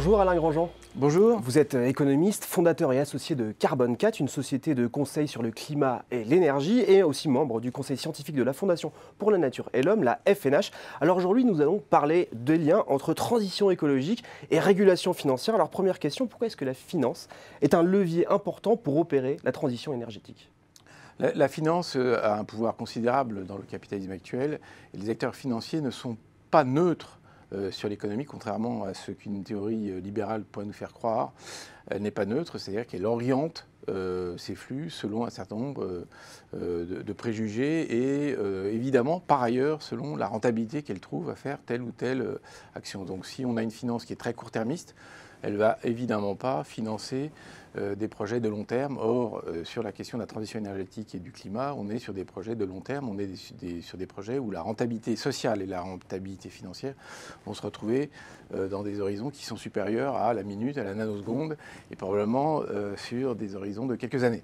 Bonjour Alain Grandjean. Bonjour. Vous êtes économiste, fondateur et associé de Carbone 4, une société de conseil sur le climat et l'énergie, et aussi membre du conseil scientifique de la Fondation pour la Nature et l'Homme, la FNH. Alors aujourd'hui, nous allons parler des liens entre transition écologique et régulation financière. Alors première question, pourquoi est-ce que la finance est un levier important pour opérer la transition énergétique ? La finance a un pouvoir considérable dans le capitalisme actuel, et les acteurs financiers ne sont pas neutres sur l'économie, contrairement à ce qu'une théorie libérale pourrait nous faire croire. Elle n'est pas neutre, c'est-à-dire qu'elle oriente ces flux selon un certain nombre de préjugés et évidemment, par ailleurs, selon la rentabilité qu'elle trouve à faire telle ou telle action. Donc si on a une finance qui est très court-termiste, elle ne va évidemment pas financer des projets de long terme. Or, sur la question de la transition énergétique et du climat, on est sur des projets de long terme, on est sur des projets où la rentabilité sociale et la rentabilité financière vont se retrouver dans des horizons qui sont supérieurs à la minute, à la nanoseconde, et probablement sur des horizons de quelques années.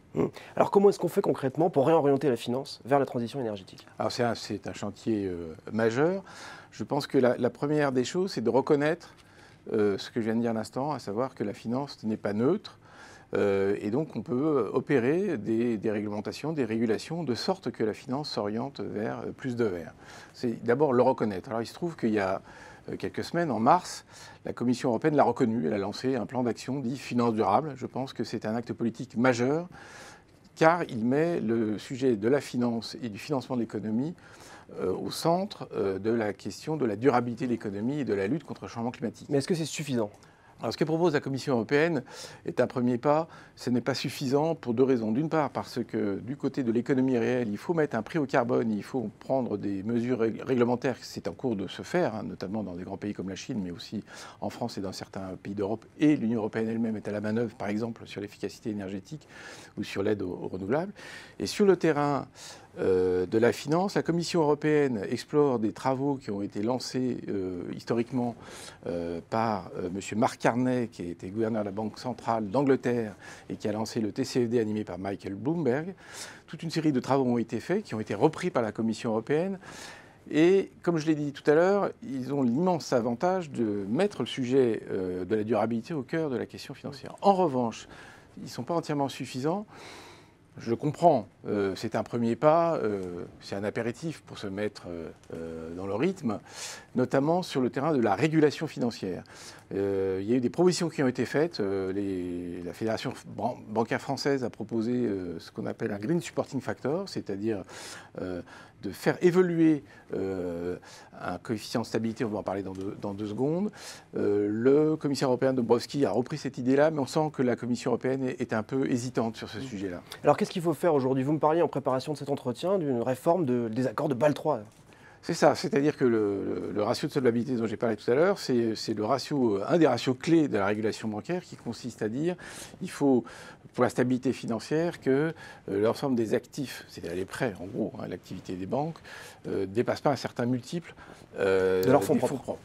Alors comment est-ce qu'on fait concrètement pour réorienter la finance vers la transition énergétique ? Alors c'est un chantier majeur. Je pense que la première des choses, c'est de reconnaître ce que je viens de dire à l'instant, à savoir que la finance n'est pas neutre. Et donc on peut opérer des réglementations, des régulations, de sorte que la finance s'oriente vers plus de verts. C'est d'abord le reconnaître. Alors il se trouve qu'il y a quelques semaines, en mars, la Commission européenne l'a reconnu. Elle a lancé un plan d'action dit finance durable. Je pense que c'est un acte politique majeur, car il met le sujet de la finance et du financement de l'économie au centre de la question de la durabilité de l'économie et de la lutte contre le changement climatique. Mais est-ce que c'est suffisant ? Alors, ce que propose la Commission européenne est un premier pas. Ce n'est pas suffisant pour deux raisons. D'une part, parce que du côté de l'économie réelle, il faut mettre un prix au carbone, il faut prendre des mesures réglementaires, c'est en cours de se faire, notamment dans des grands pays comme la Chine, mais aussi en France et dans certains pays d'Europe. Et l'Union européenne elle-même est à la manœuvre, par exemple, sur l'efficacité énergétique ou sur l'aide aux renouvelables. Et sur le terrain de la finance, la Commission européenne explore des travaux qui ont été lancés historiquement par M. Mark Carney, qui était gouverneur de la Banque centrale d'Angleterre et qui a lancé le TCFD animé par Michael Bloomberg. Toute une série de travaux ont été faits, qui ont été repris par la Commission européenne. Et comme je l'ai dit tout à l'heure, ils ont l'immense avantage de mettre le sujet de la durabilité au cœur de la question financière. En revanche, ils ne sont pas entièrement suffisants. Je comprends, c'est un premier pas, c'est un apéritif pour se mettre dans le rythme, notamment sur le terrain de la régulation financière. Il y a eu des propositions qui ont été faites. La Fédération bancaire française a proposé ce qu'on appelle un Green Supporting Factor, c'est-à-dire de faire évoluer un coefficient de stabilité, on va en parler dans deux secondes. Le commissaire européen Dombrovskis a repris cette idée-là, mais on sent que la Commission européenne est un peu hésitante sur ce sujet-là. Alors qu'est-ce qu'il faut faire aujourd'hui ? Vous me parliez en préparation de cet entretien d'une réforme des accords de Bâle III. C'est ça, c'est-à-dire que le ratio de solvabilité dont j'ai parlé tout à l'heure, c'est un des ratios clés de la régulation bancaire qui consiste à dire qu'il faut, pour la stabilité financière, que l'ensemble des actifs, c'est-à-dire les prêts, en gros, l'activité des banques, ne dépasse pas un certain multiple de leurs fonds propres.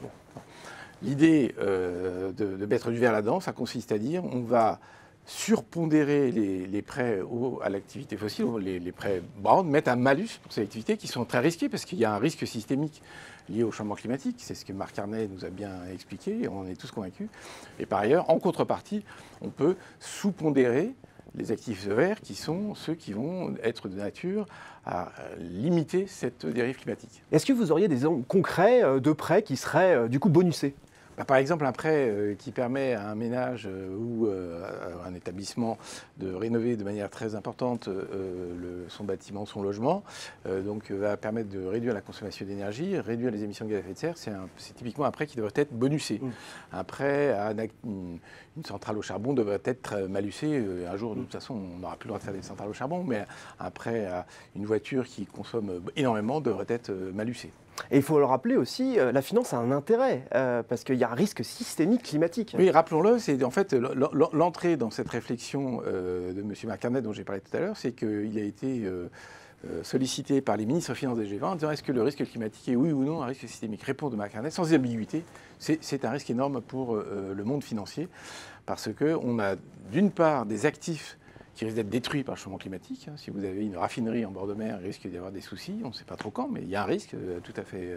L'idée de mettre du verre là-dedans, ça consiste à dire on va surpondérer les prêts à l'activité fossile, les prêts brown, mettre un malus pour ces activités qui sont très risquées parce qu'il y a un risque systémique lié au changement climatique. C'est ce que Mark Carney nous a bien expliqué, on en est tous convaincus. Et par ailleurs, en contrepartie, on peut sous-pondérer les actifs verts qui sont ceux qui vont être de nature à limiter cette dérive climatique. Est-ce que vous auriez des exemples concrets de prêts qui seraient du coup bonusés ? Par exemple, un prêt qui permet à un ménage ou à un établissement de rénover de manière très importante son bâtiment, son logement, donc va permettre de réduire la consommation d'énergie, réduire les émissions de gaz à effet de serre. C'est typiquement un prêt qui devrait être bonusé. Un prêt à une centrale au charbon devrait être malusé. Un jour, de toute façon, on n'aura plus le droit de faire des centrales au charbon, mais un prêt à une voiture qui consomme énormément devrait être malusé. Et il faut le rappeler aussi, la finance a un intérêt, parce qu'il y a un risque systémique climatique. Oui, rappelons-le, c'est en fait l'entrée dans cette réflexion de M. Mark Carney dont j'ai parlé tout à l'heure, c'est qu'il a été sollicité par les ministres finances des G20 en disant est-ce que le risque climatique est oui ou non un risque systémique ? Réponse de Mark Carney, sans ambiguïté, c'est un risque énorme pour le monde financier, parce qu'on a d'une part des actifs qui risque d'être détruit par le changement climatique. Si vous avez une raffinerie en bord de mer, il risque d'y avoir des soucis. On ne sait pas trop quand, mais il y a un risque tout à fait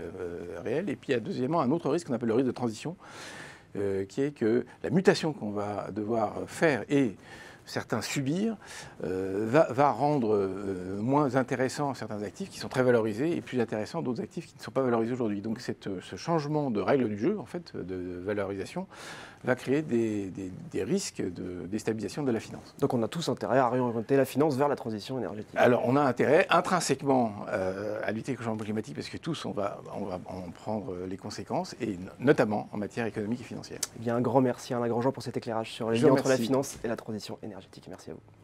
réel. Et puis il y a deuxièmement un autre risque qu'on appelle le risque de transition. qui est que la mutation qu'on va devoir faire et certains subir, va rendre moins intéressants certains actifs qui sont très valorisés et plus intéressants d'autres actifs qui ne sont pas valorisés aujourd'hui. Donc ce changement de règle du jeu, en fait, de valorisation, va créer des risques de déstabilisation de la finance. Donc on a tous intérêt à réorienter la finance vers la transition énergétique. Alors on a intérêt intrinsèquement à lutter contre le changement climatique parce que tous on va en prendre les conséquences et notamment en matière économique et financière. Eh bien, un grand merci à Alain Grandjean pour cet éclairage sur les liens entre la finance et la transition énergétique. Merci à vous.